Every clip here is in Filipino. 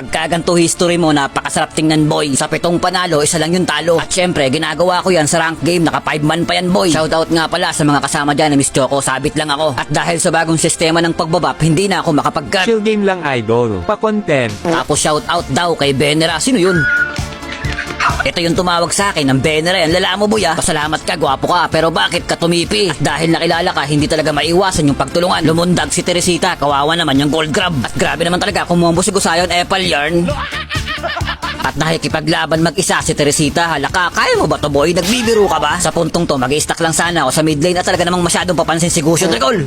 Pagka ganito history mo, napakasarap tingnan boy. Sa 7 panalo, isa lang yung talo. At syempre, ginagawa ko yan sa rank game, naka 5 man pa yan boy. Shoutout nga pala sa mga kasama dyan na Miss Choco, sabit lang ako. At dahil sa bagong sistema ng pagbabap, hindi na ako makapag-cut. Chill game lang idol. Pa-content. Tapos shoutout daw kay Benera, sino yun? Ito yung tumawag sa akin ng Benera, ang lala mo boy ah. Pasalamat ka, gwapo ka, pero bakit ka tumipi? At dahil nakilala ka, hindi talaga maiwasan yung pagtulungan. Lumundag si Teresita, kawawa naman yung gold grab. At grabe naman talaga, kumumbo si Gusayon, Epal yarn. At nakikipaglaban mag-isa si Teresita. Halaka, kaya mo ba to boy? Nagbibiro ka ba? Sa puntong to, mag-i-stack lang sana ako sa mid lane at talaga namang masyadong papansin si Gusion Dragol.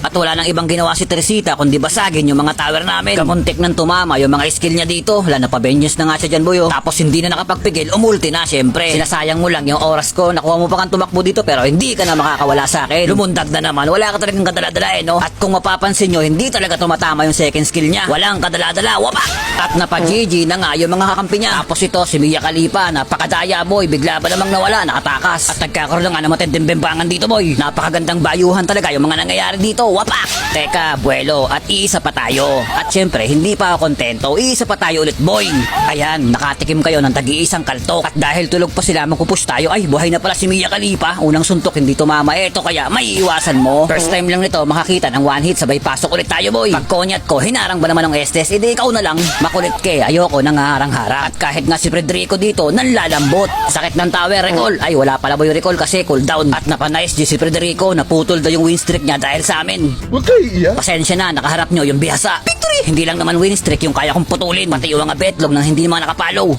At wala nang ibang ginawa si Teresita kundi basagin yung mga tower namin. Kamuntik nang tumama yung mga skill niya dito. Wala na pa Vengeance na nga siya dyan boy oh. Tapos hindi na nakapagpigil, umulti na syempre. Sinasayang mo lang yung oras ko. Nakuha mo pa kang tumakbo dito pero hindi ka na makakawala sa akin. Lumundag na naman, wala ka talagang kadala-dala no. At kung mapapansin nyo, hindi talaga tumatama yung second skill niya. Walang kadala-dala, wapak! At napa-GG na nga yung mga kakampi niya. Tapos ito si Mia Khalifa, napakadaya boy. Bigla ba namang nawala, nakatakas. At nagkakaroon nga ng matinding bembangan dito boy. Napakagandang bayuhan talaga yung mga nangyayari dito. Wapak! Teka, buwelo, at iisa pa tayo. At syempre, hindi pa ako kontento, iisa pa tayo ulit, boy. Ayan, nakatikim kayo ng tag-iisang kaltok. At dahil tulog pa sila, magpupush tayo. Ay, buhay na pala si Mia Khalifa. Unang suntok, hindi tumama. Eto kaya, may iwasan mo. First time lang nito, makakita ng one hit, sabay pasok ulit tayo, boy. Pag konyat ko, hinarang ba naman ng Estes? Edi ikaw na lang. Makulit ke, ayoko nang harang-hara. At kahit nga si Federico dito, nanlalambot. Sakit ng tower, recall. Ay, wala pala boy recall kasi cooldown. At napanice si Federico, naputol daw yung win streak niya dahil sa amin. Huwag kayo iiyak. Pasensya na, nakaharap nyo yung bihasa. Victory! Hindi lang naman win streak yung kaya kong putulin. Pati yung mga betlog nang hindi naman nakapalo.